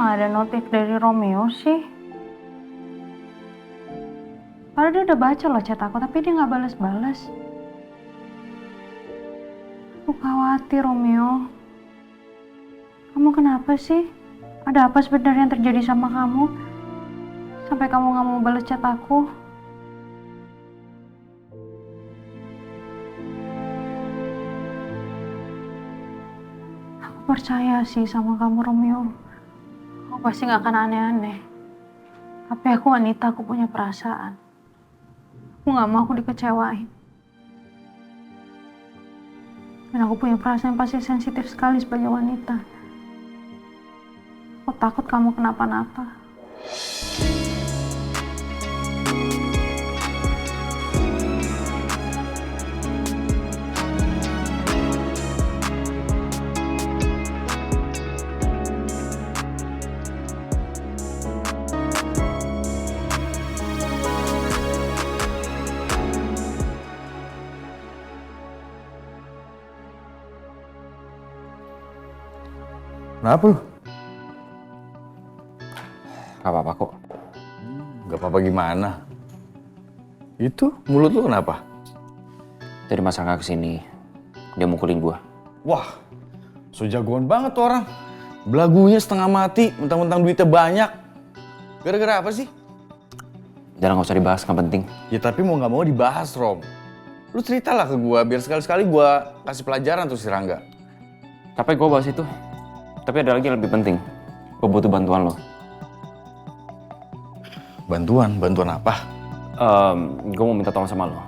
nggak ada notif dari Romeo sih? Padahal dia udah baca loh chat aku, tapi dia nggak balas-balas. Aku khawatir, Romeo. Kamu kenapa sih? Ada apa sebenarnya yang terjadi sama kamu? Sampai kamu nggak mau balas chat aku? Aku percaya sih sama kamu, Romeo. Aku pasti nggak akan aneh-aneh. Tapi aku wanita, aku punya perasaan. Aku nggak mau aku dikecewain. Dan aku punya perasaan yang pasti sensitif sekali sebagai wanita. Aku takut kamu kenapa-napa. Kenapa lu? Gak apa-apa kok. Gak apa-apa gimana? Itu mulut lu kenapa? Tadi Mas Rangga kesini, dia mukulin gua. Wah, so jagoan banget tuh orang. Belagunya setengah mati, mentang-mentang duitnya banyak. Gara-gara apa sih? Jangan, gak usah dibahas, gak penting. Ya tapi mau gak mau dibahas, Rom. Lu ceritalah ke gua, biar sekali-sekali gua kasih pelajaran tuh si Rangga. Capek gua bahas itu. Tapi ada lagi yang lebih penting. Gua butuh bantuan lo. Bantuan? Bantuan apa? Gue mau minta tolong sama lo.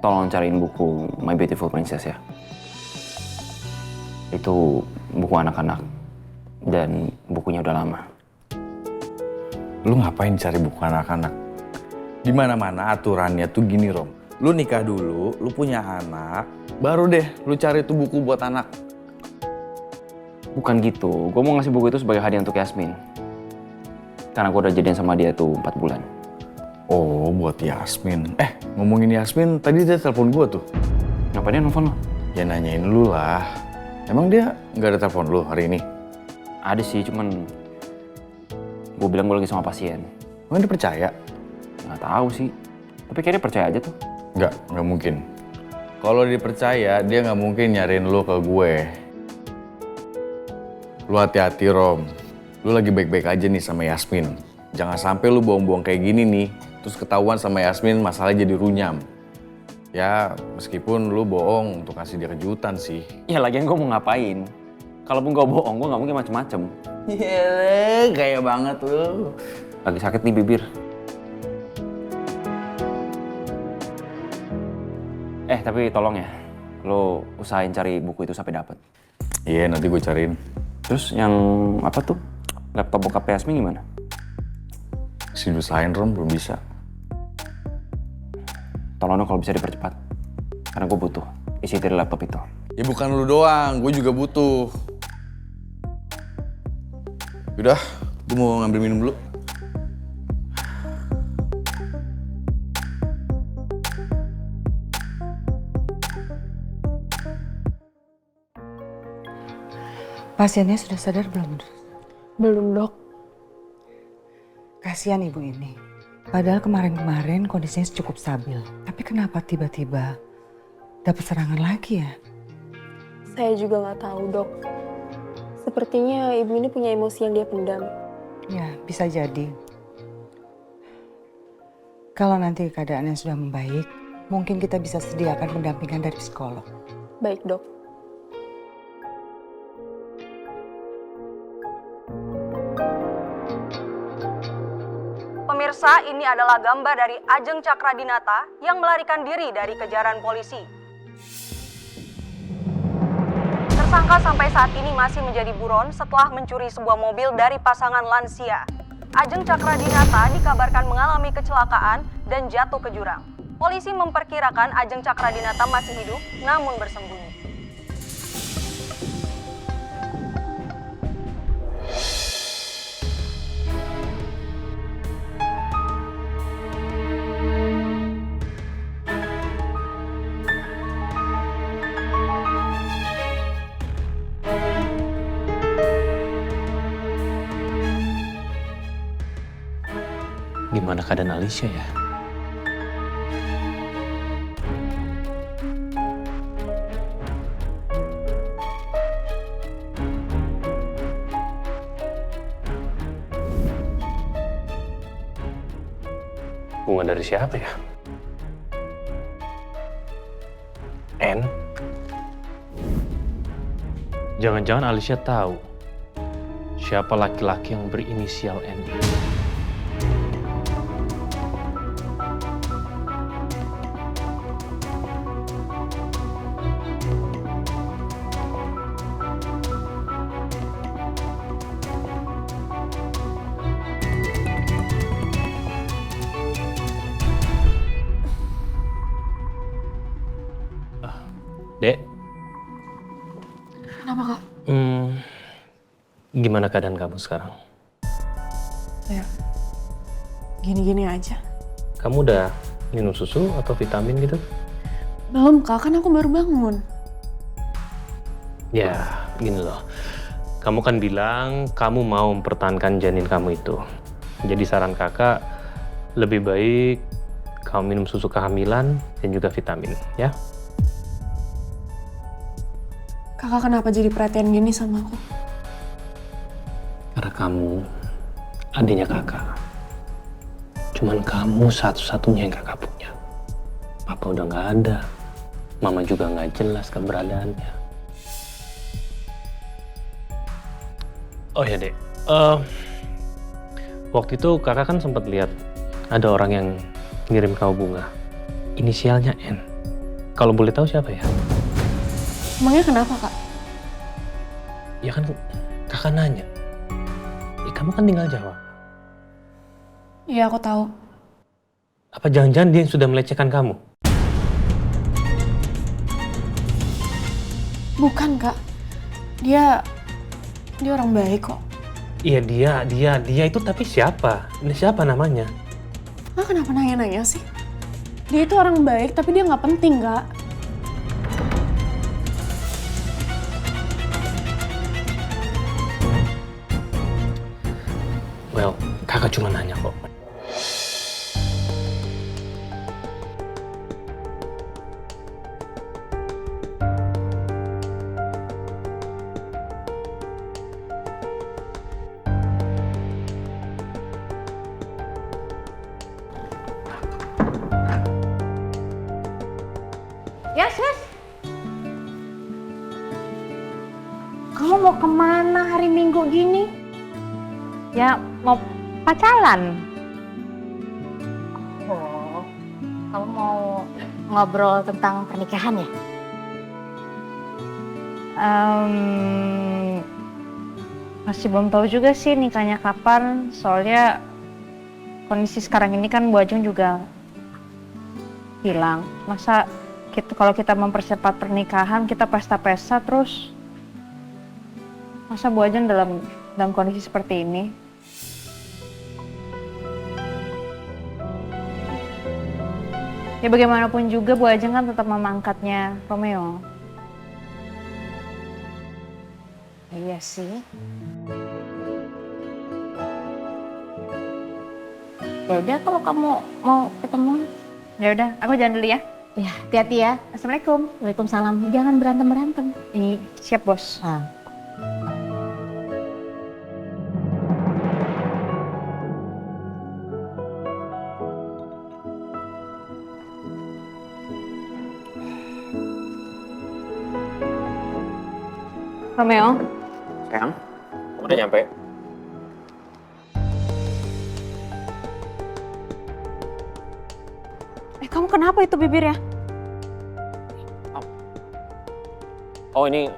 Tolong cariin buku My Beautiful Princess ya. Itu buku anak-anak. Dan bukunya udah lama. Lu ngapain cari buku anak-anak? Di mana-mana aturannya tuh gini, Rom. Lu nikah dulu, lu punya anak, baru deh lu cari tuh buku buat anak. Bukan gitu. Gue mau ngasih buku itu sebagai hadiah untuk Yasmin. Karena gue udah jadian sama dia tuh 4 bulan. Oh, buat Yasmin. Ngomongin Yasmin, tadi dia telepon gua tuh. Ngapain dia nelfon lo? Ya nanyain lu lah. Emang dia nggak ada telepon lu hari ini? Ada sih, cuman gue bilang gue lagi sama pasien. Emang dia percaya? Nggak tahu sih. Tapi kayaknya percaya aja tuh. Nggak mungkin. Kalau dia percaya, dia nggak mungkin nyariin lu ke gue. Lu hati-hati, Rom. Lu lagi baik-baik aja nih sama Yasmin. Jangan sampai lu bohong-bohong kayak gini nih, terus ketahuan sama Yasmin masalahnya jadi runyam. Ya, meskipun lu bohong untuk kasih dia kejutan sih. Ya lagian gue mau ngapain? Kalaupun gue bohong, gue nggak mungkin macem-macem. Yeay, gaya banget lu. Lagi sakit nih bibir. Tapi tolong ya, lo usahain cari buku itu sampai dapet. Iya, nanti gue cariin. Terus yang apa tuh? Laptop bokap Yasmin gimana? Si usahain, Rom, belum bisa. Tolong dong kalau bisa dipercepat. Karena gue butuh isi dari laptop itu. Ya bukan lu doang, gue juga butuh. Udah, gue mau ngambil minum dulu. Pasiennya sudah sadar belum? Belum, Dok. Kasihan ibu ini. Padahal kemarin-kemarin kondisinya cukup stabil. Tapi kenapa tiba-tiba dapat serangan lagi ya? Saya juga nggak tahu, Dok. Sepertinya ibu ini punya emosi yang dia pendam. Ya, bisa jadi. Kalau nanti keadaannya sudah membaik, mungkin kita bisa sediakan pendampingan dari psikolog. Baik, Dok. Pemirsa, ini adalah gambar dari Ajeng Cakradinata yang melarikan diri dari kejaran polisi. Tersangka sampai saat ini masih menjadi buron setelah mencuri sebuah mobil dari pasangan lansia. Ajeng Cakradinata dikabarkan mengalami kecelakaan dan jatuh ke jurang. Polisi memperkirakan Ajeng Cakradinata masih hidup namun bersembunyi. Gimana keadaan Alicia ya? Bunga dari siapa ya? N? Jangan-jangan Alicia tahu siapa laki-laki yang berinisial N ini. Dek, Kenapa, Kak? gimana keadaan kamu sekarang? Ya, gini-gini aja. Kamu udah minum susu atau vitamin gitu? Belum, Kak. Kan aku baru bangun. Ya, gini loh. Kamu kan bilang kamu mau mempertahankan janin kamu itu. Jadi saran kakak, lebih baik kamu minum susu kehamilan dan juga vitamin, ya? Kakak kenapa jadi perhatian gini sama aku? Karena kamu adiknya kakak. Cuman kamu satu-satunya yang kakak punya. Papa udah nggak ada. Mama juga nggak jelas keberadaannya. Oh ya, Dek. Waktu itu kakak kan sempat lihat ada orang yang ngirim kamu bunga. Inisialnya N. Kalau boleh tahu siapa ya? Emangnya kenapa, Kak? Ya kan kakak nanya. Kamu kan tinggal jawab. Iya, aku tahu. Apa jangan-jangan dia yang sudah melecehkan kamu? Bukan, Kak. Dia orang baik kok. Iya dia itu tapi siapa? Ini siapa namanya? Kak, kenapa nanya-nanya sih? Dia itu orang baik, tapi dia nggak penting, Kak. Well, kakak cuma nanya kok. Yes. Kamu mau kemana hari Minggu gini? Ya, mau pacaran. Oh, kamu mau ngobrol tentang pernikahan ya? Masih belum tahu juga sih nikahnya kapan. Soalnya kondisi sekarang ini kan Bu Ajeng juga hilang. Masa kalau kita mempercepat pernikahan, kita pesta-pesta terus. Masa Bu Ajeng dalam kondisi seperti ini? Ya bagaimanapun juga Bu Ajeng kan tetap memangkatnya Romeo. Iya sih. Ya udah kalau kamu mau ketemu. Ya udah, aku jalan dulu ya. Ya, hati-hati ya. Assalamualaikum. Waalaikumsalam. Jangan berantem-berantem. Siap, Bos. Romeo, Sayang, udah nyampe. kamu kenapa itu bibirnya? Oh ini,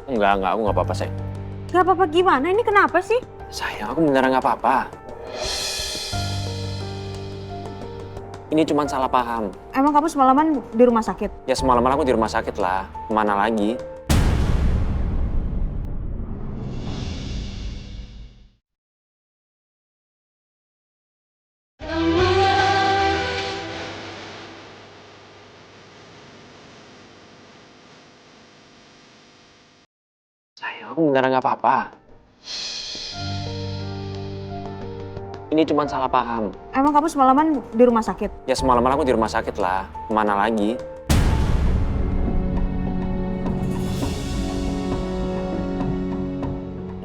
enggak, aku nggak apa-apa, sayang. Gak apa-apa gimana? Ini kenapa sih? Sayang, aku beneran nggak apa-apa. Ini cuma salah paham. Emang kamu semalaman di rumah sakit? Ya semalaman aku di rumah sakit lah. Kemana lagi? Sayang, aku beneran nggak apa-apa. Ini cuma salah paham. Emang kamu semalaman di rumah sakit? Ya semalaman aku di rumah sakit lah. Kemana lagi?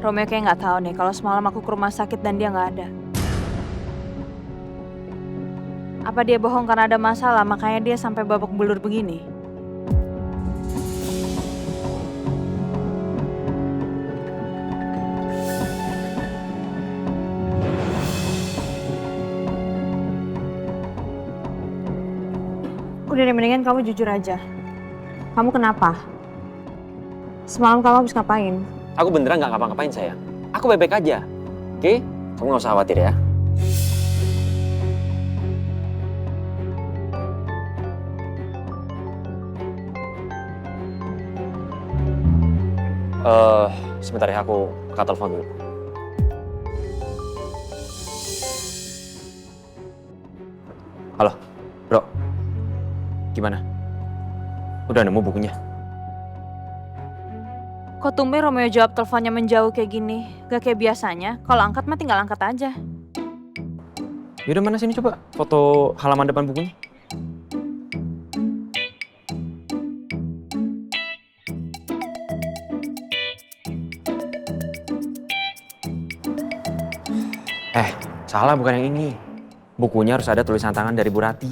Romeo kayak nggak tahu nih kalau semalam aku ke rumah sakit dan dia nggak ada. Apa dia bohong karena ada masalah makanya dia sampai babak belur begini? Udah deh, mendingan kamu jujur aja. Kamu kenapa? Semalam kamu habis ngapain? Aku beneran nggak ngapa-ngapain sayang. Aku baik-baik aja. Oke? Kamu nggak usah khawatir ya. Sebentar ya, aku angkat telepon dulu. Halo, bro. Gimana? Udah nemu bukunya? Kok tumben Romeo jawab teleponnya menjauh kayak gini? Gak kayak biasanya, kalau angkat mah tinggal angkat aja. Yaudah mana sini coba foto halaman depan bukunya. Salah bukan yang ini. Bukunya harus ada tulisan tangan dari Bu Rati.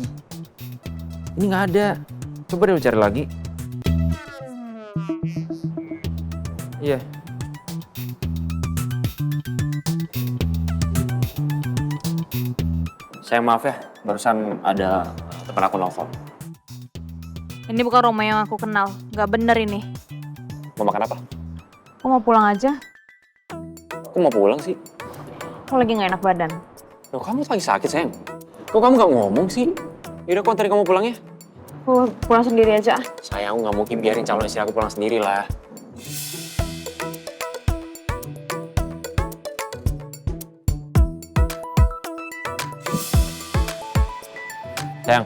Ini nggak ada. Coba deh lu cari lagi. Iya. Sayang maaf ya, barusan ada teman aku nelfon. Ini bukan Romeo yang aku kenal, gak bener ini. Mau makan apa? Aku mau pulang aja, Aku mau pulang sih. aku lagi gak enak badan. Loh, kamu lagi sakit sayang? Kok kamu nggak ngomong sih? Yaudah, aku anterin kamu pulang ya. Aku pulang sendiri aja. Sayang, aku nggak mungkin biarin calon istri aku pulang sendiri lah. Sayang.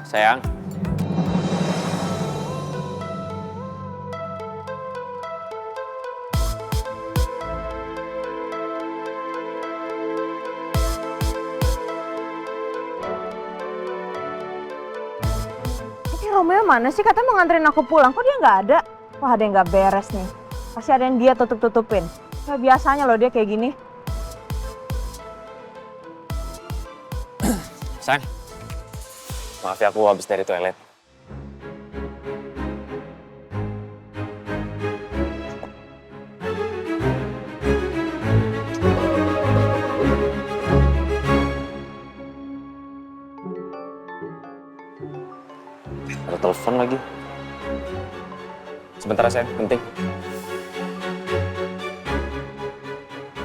Sayang. Ini Romeo mana sih? Katanya mau nganterin aku pulang, kok dia nggak ada? Wah, ada yang nggak beres nih. Pasti ada yang dia tutup-tutupin. Kayak biasanya loh dia kayak gini. Sayang. Maaf ya, aku habis dari toilet. Ada telepon lagi. Sebentar sayang, penting.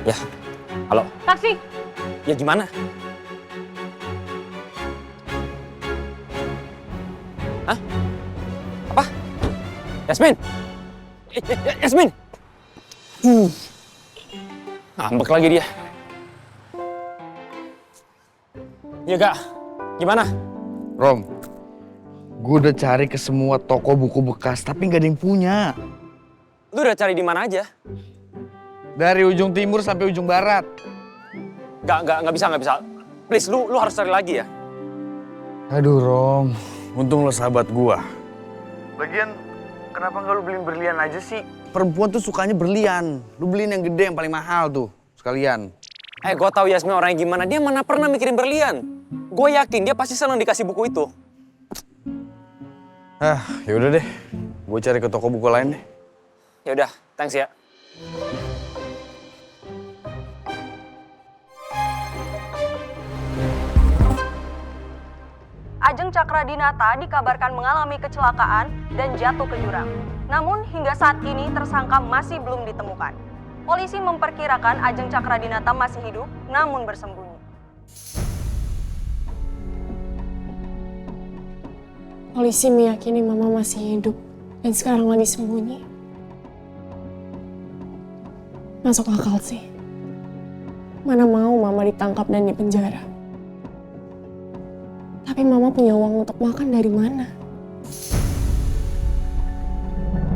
Ya, halo. Taksi! Ya gimana? Hah? Apa? Yasmin? Yasmin? Ngambek lagi dia. Iya Kak, gimana? Rom, gue udah cari ke semua toko buku bekas, tapi nggak ada yang punya. Lu udah cari di mana aja? Dari ujung timur sampai ujung barat. Nggak bisa. Please, lu harus cari lagi ya. Aduh Rom, untung lo sahabat gua. Lagian, kenapa nggak lu beliin berlian aja sih? Perempuan tuh sukanya berlian. Lu beliin yang gede, yang paling mahal tuh, sekalian. Gue tahu Yasmin orangnya gimana. Dia mana pernah mikirin berlian. Gue yakin dia pasti senang dikasih buku itu. Yaudah deh. Gue cari ke toko buku lain deh. Ya udah, thanks ya. Ajeng Cakradinata dikabarkan mengalami kecelakaan dan jatuh ke jurang. Namun hingga saat ini tersangka masih belum ditemukan. Polisi memperkirakan Ajeng Cakradinata masih hidup namun bersembunyi. Polisi meyakini Mama masih hidup dan sekarang lagi sembunyi. Masuk akal sih. Mana mau Mama ditangkap dan dipenjara. Tapi Mama punya uang untuk makan dari mana?